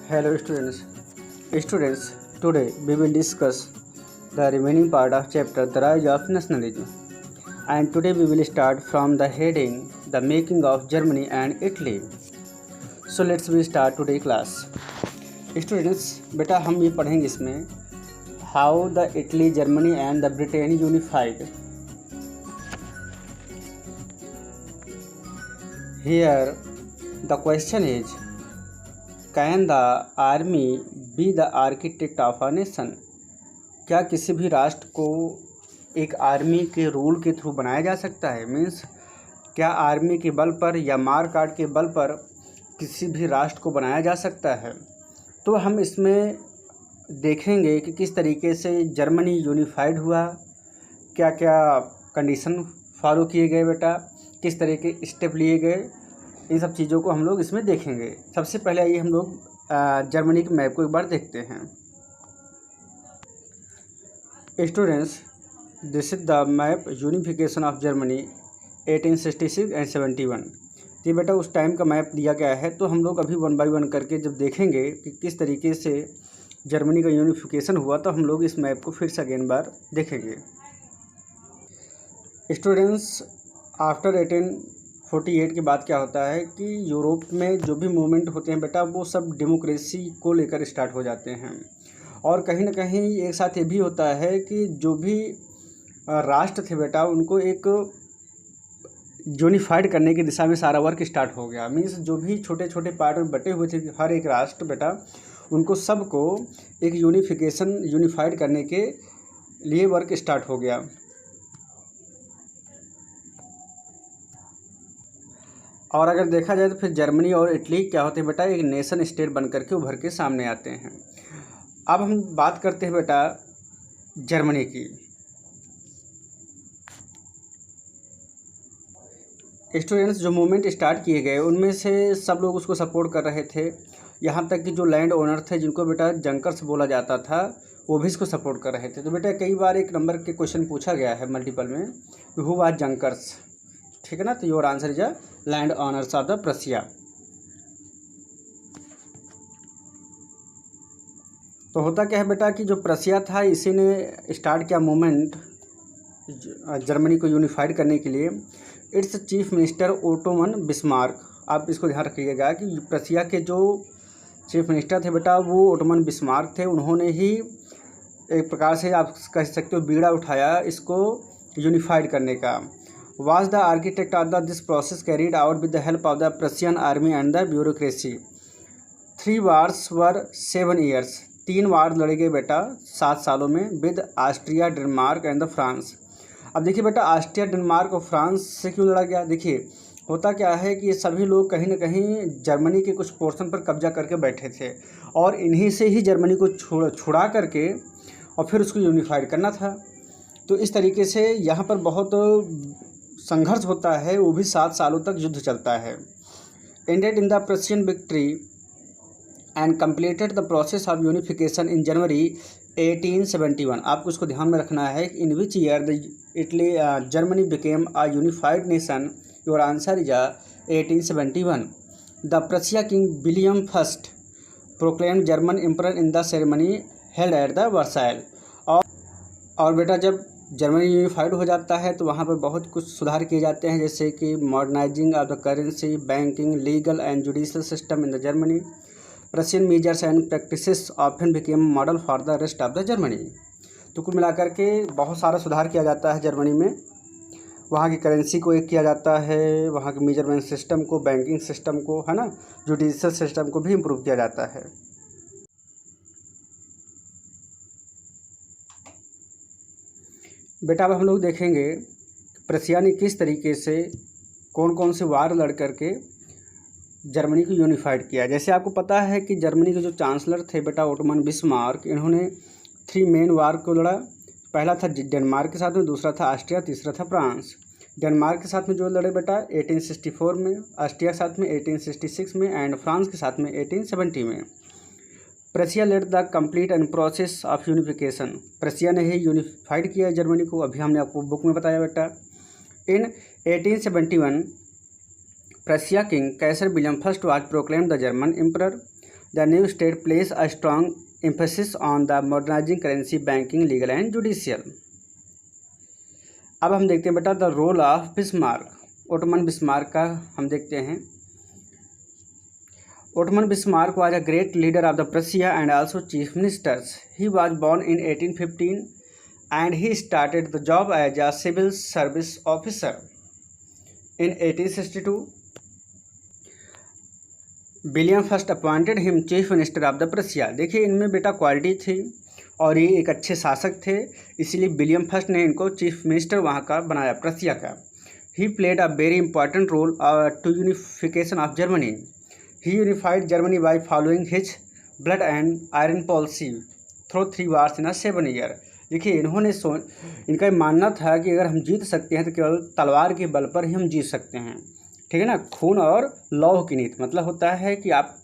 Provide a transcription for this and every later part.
Hello students. Students, today we will discuss the remaining part of chapter The Rise of Nationalism. And today we will start from the heading The Making of Germany and Italy. So let's we start today class. Students, बेटा हम ये पढ़ेंगे इसमें How the Italy, Germany and the Britain unified. Here the question is, can the army be the architect of a nation? क्या किसी भी राष्ट्र को एक आर्मी के रूल के थ्रू बनाया जा सकता है? मीन्स क्या आर्मी के बल पर या मार काट के बल पर किसी भी राष्ट्र को बनाया जा सकता है? तो हम इसमें देखेंगे कि किस तरीके से जर्मनी यूनिफाइड हुआ, क्या क्या कंडीशन फॉलो किए गए बेटा, किस तरह के स्टेप लिए गए, इन सब चीज़ों को हम लोग इसमें देखेंगे। सबसे पहले आइए हम लोग जर्मनी के मैप को एक बार देखते हैं। Students, this is the map unification of Germany 1866 and 71। ये बेटा उस टाइम का मैप दिया गया है। तो हम लोग अभी वन बाय वन करके जब देखेंगे कि किस तरीके से जर्मनी का यूनिफिकेशन हुआ, तो हम लोग इस मैप को फिर से अगेन बार देखेंगे। स्टूडेंट्स, आफ्टर 1848 के बाद क्या होता है कि यूरोप में जो भी मूवमेंट होते हैं बेटा, वो सब डेमोक्रेसी को लेकर स्टार्ट हो जाते हैं। और कहीं ना कहीं एक साथ ये भी होता है कि जो भी राष्ट्र थे बेटा, उनको एक यूनिफाइड करने की दिशा में सारा वर्क स्टार्ट हो गया। मीन्स जो भी छोटे छोटे पार्ट में बटे हुए थे हर एक राष्ट्र बेटा, उनको सबको एक यूनिफाइड करने के लिए वर्क स्टार्ट हो गया। और अगर देखा जाए तो फिर जर्मनी और इटली क्या होते हैं बेटा, एक नेशन स्टेट बन करके उभर के सामने आते हैं। अब हम बात करते हैं बेटा जर्मनी की। स्टूडेंट्स, जो मूवमेंट स्टार्ट किए गए उनमें से सब लोग उसको सपोर्ट कर रहे थे। यहाँ तक कि जो लैंड ओनर थे, जिनको बेटा जंकर्स बोला जाता था, वो भी इसको सपोर्ट कर रहे थे। तो बेटा कई बार एक नंबर के क्वेश्चन पूछा गया है मल्टीपल में, हु वाज जंकर्स, ठीक है ना। तो your answer is land owners of the प्रसिया। तो होता क्या है बेटा कि जो प्रसिया था, इसी ने स्टार्ट किया मूवमेंट जर्मनी को यूनिफाइड करने के लिए। It's chief minister Ottoman Bismarck. आप इसको ध्यान रखिएगा कि प्रसिया के जो चीफ मिनिस्टर थे बेटा, वो ओटोमन बिस्मार्क थे। उन्होंने ही एक प्रकार से आप कह सकते हो बीड़ा उठाया इसको यूनिफाइड करने का। Was the architect of this process carried out with the help of the Prussian army and the bureaucracy. 3 wars were 7 years. 3 वार लड़े गए बेटा 7 सालों में with Austria, Denmark and the France. अब देखिए बेटा, ऑस्ट्रिया, डेनमार्क और फ्रांस से क्यों लड़ा गया? देखिए होता क्या है कि ये सभी लोग कहीं ना कहीं जर्मनी के कुछ पोर्शन पर कब्जा करके बैठे थे, और इन्हीं से ही जर्मनी को छुड़ा करके और फिर उसको यूनिफाइड करना था। तो इस तरीके से यहाँ पर बहुत संघर्ष होता है, वो भी 7 सालों तक युद्ध चलता है। Ended in the Prussian victory and completed the process of unification in January 1871। आपको इसको ध्यान में रखना है, in which year the Italy Germany became a unified nation. Your answer is 1871। The Prussia king William first proclaimed German emperor in the ceremony held at the Versailles. और बेटा जब Germany unified हो जाता है तो वहाँ पर बहुत कुछ सुधार किए जाते हैं, जैसे कि modernising of the currency, banking, legal and judicial system in the Germany. Prussian measures and practices often became model for the rest of the Germany. तो कुल मिलाकर के बहुत सारा सुधार किया जाता है जर्मनी में। वहाँ की करेंसी को एक किया जाता है, वहाँ के मेजरमेंट सिस्टम को, बैंकिंग सिस्टम को, है ना, जुडिशियल सिस्टम को भी इम्प्रूव किया जाता है। बेटा अब हम लोग देखेंगे प्रसिया ने किस तरीके से कौन कौन से वार लड़ करके जर्मनी को यूनिफाइड किया। जैसे आपको पता है कि जर्मनी के जो चांसलर थे बेटा ओटोमन बिस्मार्क, इन्होंने 3 मेन वार को लड़ा। पहला था डेनमार्क के साथ में, दूसरा था ऑस्ट्रिया, तीसरा था फ्रांस। डेनमार्क के साथ में जो लड़े बेटा 1864 में, ऑस्ट्रिया के साथ में 1866 में एंड फ्रांस के साथ में 1870 में। Prussia led the complete and process of unification. Prussia ने ही यूनिफाइड किया जर्मनी को, अभी हमने आपको बुक में बताया बेटा। In 1871 Prussia king Kaiser William first was proclaimed the German emperor. The new state place a strong emphasis on the modernising currency, banking, legal and judicial. अब हम देखते हैं बेटा the role of Bismarck. Otto von Bismarck का हम देखते हैं। Ottoman Bismarck was a great leader of the Prussia and also chief ministers. He was born in 1815 and he started the job as a civil service officer. In 1862, William first appointed him chief minister of the प्रसिया। देखिए इनमें बेटा quality थी और ये एक अच्छे शासक थे, इसीलिए विलियम फर्स्ट ने इनको चीफ मिनिस्टर वहाँ का बनाया, प्रसिया का। He played a very important role to unification of Germany. He unified Germany by following his blood and iron policy through 3 wars in a 7 year। देखिए इनका ये मानना था कि अगर हम जीत सकते हैं तो केवल तलवार के बल पर ही हम जीत सकते हैं, ठीक है ना। खून और लौह की नीति, मतलब होता है कि आप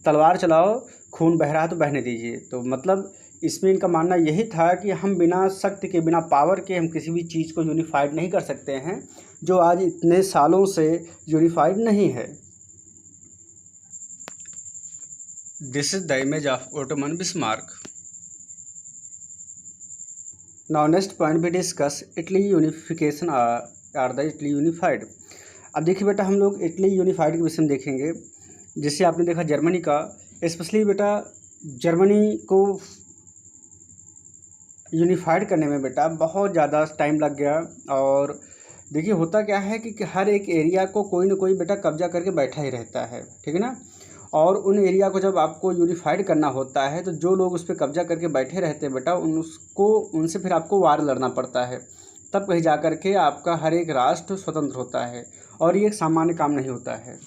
तलवार चलाओ, खून बह रहा है तो बहने दीजिए। तो मतलब इसमें इनका मानना यही था कि हम बिना शक्ति के, बिना पावर के हम किसी भी चीज़ को यूनिफाइड नहीं कर सकते हैं, जो आज इतने सालों से यूनिफाइड नहीं है। This is the image of Ottoman Bismarck. Now next point we discuss Italy unification or the Italy unified। अब देखिए बेटा हम लोग इटली यूनिफाइड के विषय में देखेंगे। जिससे आपने देखा जर्मनी का, स्पेशली बेटा जर्मनी को यूनिफाइड करने में बेटा बहुत ज़्यादा टाइम लग गया। और देखिए होता क्या है कि हर एक एरिया को कोई ना कोई बेटा कब्जा करके बैठा ही रहता है, ठीक है ना। और उन एरिया को जब आपको यूनिफाइड करना होता है तो जो लोग उस पर कब्जा करके बैठे रहते हैं बेटा उनसे फिर आपको वार लड़ना पड़ता है, तब कहीं जा कर के आपका हर एक राष्ट्र स्वतंत्र होता है। और ये एक सामान्य काम नहीं होता है।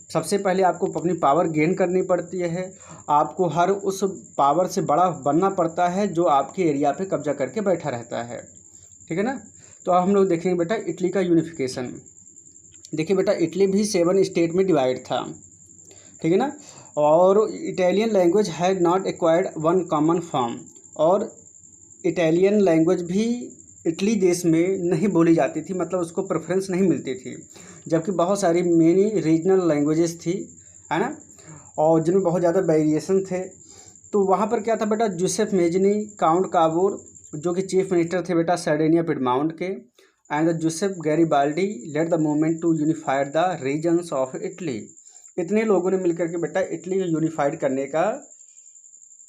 सबसे पहले आपको अपनी पावर गेन करनी पड़ती है, आपको हर उस पावर से बड़ा बनना पड़ता है जो आपके एरिया पे कब्जा करके बैठा रहता है, ठीक है ना। तो अब हम लोग देखेंगे बेटा इटली का यूनिफिकेशन। देखिए बेटा इटली भी 7 स्टेट में डिवाइड था, ठीक है ना। और Italian language had not acquired one common form. और इटालियन लैंग्वेज भी इटली देश में नहीं बोली जाती थी, मतलब उसको प्रेफरेंस नहीं मिलती थी, जबकि बहुत सारी मेनी रीजनल लैंग्वेजेस थी, है ना, और जिनमें बहुत ज़्यादा वेरिएशन थे। तो वहाँ पर क्या था बेटा, जोसेफ मेजनी, काउंट काबूर जो कि चीफ मिनिस्टर थे बेटा सर्डेनिया पिडमाउंट के, and the Joseph Garibaldi led the movement to unified the regions of Italy. इतने लोगों ने मिलकर के बेटा इटली को यूनिफाइड करने का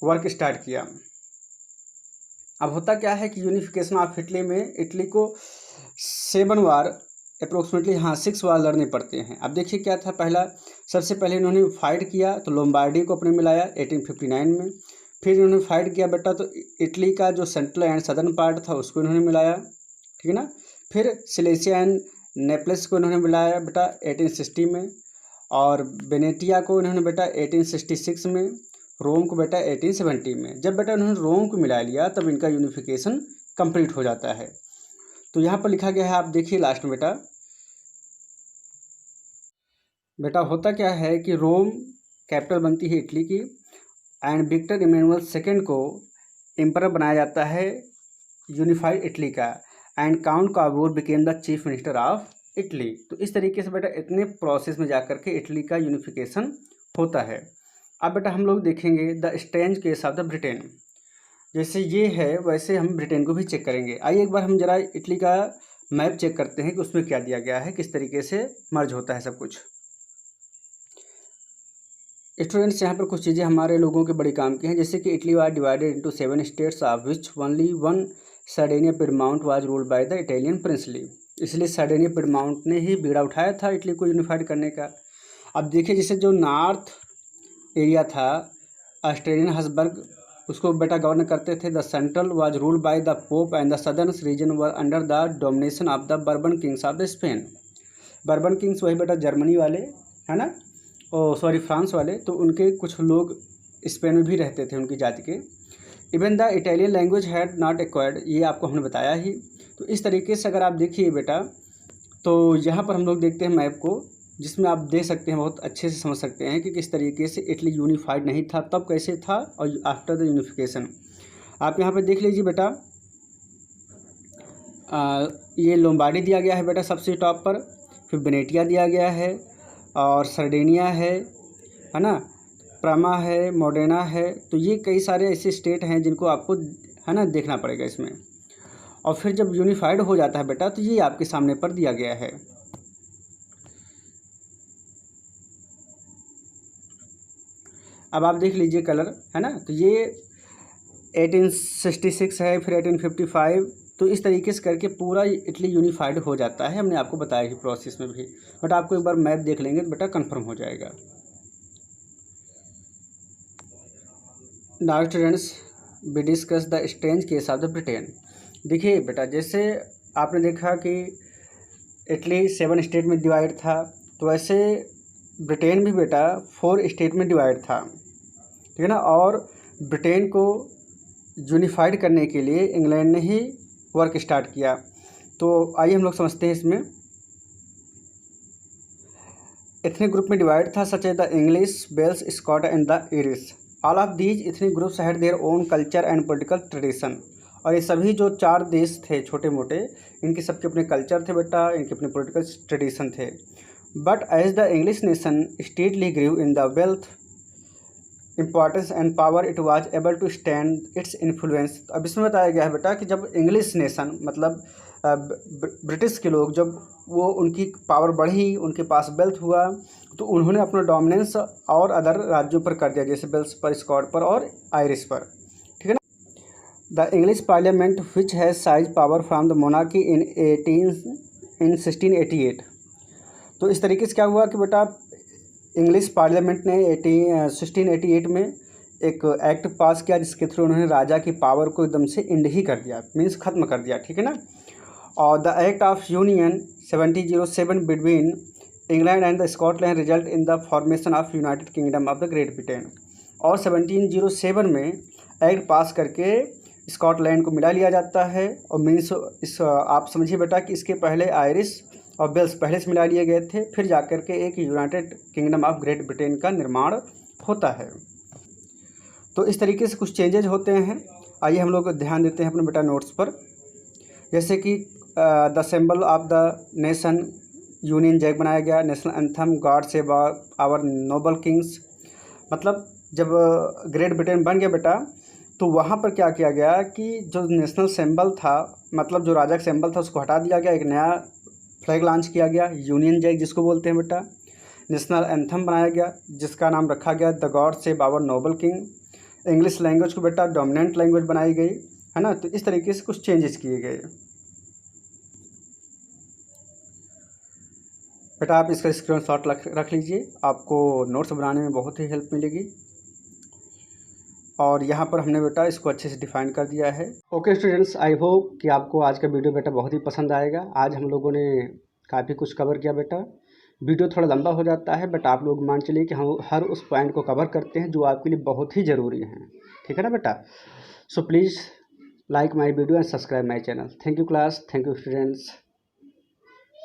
वर्क स्टार्ट किया। अब होता क्या है कि यूनिफिकेशन ऑफ इटली में इटली को 7 वार अप्रोक्सीमेटली 6 वार लड़ने पड़ते हैं। अब देखिए क्या था, सबसे पहले इन्होंने फाइट किया तो लोम्बार्डी को अपने मिलाया 1859 में। फिर इन्होंने फाइट किया बेटा तो इटली का जो सेंट्रल एंड सदर्न पार्ट था उसको इन्होंने मिलाया, ठीक है ना। फिर सिलेसिया एंड नेपल्स को इन्होंने मिलाया बेटा 1860 में, और वेनेटिया को इन्होंने बेटा 1866 में, रोम को बेटा 1870 में। जब बेटा उन्होंने रोम को मिला लिया तब इनका यूनिफिकेशन कंप्लीट हो जाता है। तो यहाँ पर लिखा गया है, आप देखिए लास्ट में बेटा होता क्या है कि रोम कैपिटल बनती है इटली की, एंड विक्टर इमैनुअल सेकेंड को एम्परर बनाया जाता है यूनिफाइड इटली का, and count काबूर became the chief minister of Italy. तो इस तरीके से बेटा इतने प्रोसेस में जाकर के इटली का यूनिफिकेशन होता है। अब बेटा हम लोग देखेंगे the strange case of the Britain. जैसे ये है वैसे हम ब्रिटेन को भी चेक करेंगे। आइए एक बार हम जरा इटली का मैप चेक करते हैं कि उसमें क्या दिया गया है, किस तरीके से मर्ज होता है सब कुछ। स्टूडेंट्स यहाँ पर कुछ चीज़ें हमारे लोगों के बड़ी काम की हैं, जैसे कि Italy was divided into 7 states of which only one Sardinia Piedmont was ruled by the Italian princely. इसलिए सर्डेनिया पिडमाउंट ने ही बीड़ा उठाया था इटली को यूनिफाइड करने का। अब देखिए जैसे जो नॉर्थ एरिया था ऑस्ट्रेलियन हब्सबर्ग उसको बेटा गवर्न करते थे। The central was ruled by the pope and the southern reason were under the domination of the bourbon Kings of the Spain. Bourbon Kings वही बेटा जर्मनी वाले, है ना, फ्रांस वाले। तो उनके कुछ लोग स्पेन में भी रहते थे उनकी जाति के। Even the Italian language had not acquired, ये आपको हमने बताया ही। तो इस तरीके से अगर आप देखिए बेटा, तो यहाँ पर हम लोग देखते हैं मैप को, जिसमें आप देख सकते हैं, बहुत अच्छे से समझ सकते हैं कि किस तरीके से इटली यूनिफाइड नहीं था, तब कैसे था, और आफ्टर द यूनिफिकेशन। आप यहाँ पर देख लीजिए बेटा, ये लोम्बार्डी दिया गया है बेटा सबसे टॉप पर, फिर वेनेटिया दिया गया है, और सर्डेनिया है ना, प्रामा है, मॉडर्ना है, तो ये कई सारे ऐसे स्टेट हैं जिनको आपको है ना देखना पड़ेगा इसमें। और फिर जब यूनिफाइड हो जाता है बेटा तो ये आपके सामने पर दिया गया है। अब आप देख लीजिए कलर, है ना, तो ये 1866 है, फिर 1855, तो इस तरीके से करके पूरा इटली यूनिफाइड हो जाता है। हमने आपको बताया कि प्रोसेस में भी, बट आपको एक बार मैप देख लेंगे तो बेटा कंफर्म हो जाएगा। Now students, we discuss the strange case of the Britain. देखिए बेटा, जैसे आपने देखा कि इटली 7 स्टेट में डिवाइड था, तो ऐसे ब्रिटेन भी बेटा 4 स्टेट में डिवाइड था, ठीक है ना। और ब्रिटेन को यूनिफाइड करने के लिए इंग्लैंड ने ही वर्क स्टार्ट किया। तो आइए हम लोग समझते हैं इसमें। एथनिक ग्रुप में डिवाइड था, such as the English, Welsh, Scot and the Irish. All of these ethnic groups had their own culture and political tradition. और ये सभी जो 4 देश थे छोटे मोटे, इनके सबके अपने कल्चर थे बेटा, इनके अपने पॉलिटिकल ट्रेडिशन थे। But as the English nation stately grieve in the wealth, importance and power, it was able to stand its influence. अब इसमें बताया गया है बेटा कि जब इंग्लिश नेशन मतलब ब्रिटिश के लोग, जब वो उनकी पावर बढ़ी, उनके पास वेल्थ हुआ, तो उन्होंने अपना डोमिनेंस और अदर राज्यों पर कर दिया, जैसे वेल्स पर, स्कॉट पर और आयरिश पर, ठीक है ना। The English parliament which has seized power from the monarchy in 1688। तो इस तरीके से क्या हुआ कि बेटा इंग्लिश पार्लियामेंट ने 1688 में एक एक्ट पास किया, जिसके थ्रू उन्होंने राजा की पावर को एकदम से इंड ही कर दिया, मीन्स ख़त्म कर दिया, ठीक है ना। और the act of union 1707 between England and the Scotland result in the formation of United kingdom of the great Britain. और 1707 में एक्ट पास करके स्कॉटलैंड को मिला लिया जाता है। और मीन्स इस आप समझिए बेटा कि इसके पहले आयरिश और वेल्स पहले से मिला लिए गए थे, फिर जाकर के एक United kingdom of great Britain का निर्माण होता है। तो इस तरीके से कुछ चेंजेज होते हैं। आइए हम लोग ध्यान देते हैं अपने बेटा नोट्स पर। जैसे कि the symbol of the nation, Union Jack बनाया गया, national anthem, God save our noble kings. मतलब जब ग्रेट ब्रिटेन बन गया बेटा, तो वहाँ पर क्या किया गया कि जो नेशनल सिंबल था, मतलब जो राजा का सिंबल था, उसको हटा दिया गया, एक नया फ्लैग लॉन्च किया गया, यूनियन जैक जिसको बोलते हैं बेटा। नेशनल एंथम बनाया गया, जिसका नाम रखा गया the God save our noble king. English language को बेटा डोमिनेंट लैंग्वेज बनाई गई, है ना। तो इस तरीके से कुछ चेंजेस किए गए बेटा। आप इसका स्क्रीनशॉट रख लीजिए, आपको नोट्स बनाने में बहुत ही हेल्प मिलेगी। और यहाँ पर हमने बेटा इसको अच्छे से डिफाइन कर दिया है। ओके स्टूडेंट्स, आई होप कि आपको आज का वीडियो बेटा बहुत ही पसंद आएगा। आज हम लोगों ने काफ़ी कुछ कवर किया बेटा। वीडियो थोड़ा लंबा हो जाता है, बट आप लोग मान चलिए कि हम हर उस पॉइंट को कवर करते हैं जो आपके लिए बहुत ही ज़रूरी है, ठीक है ना बेटा। So please like my video and subscribe my channel. Thank you class, thank you students.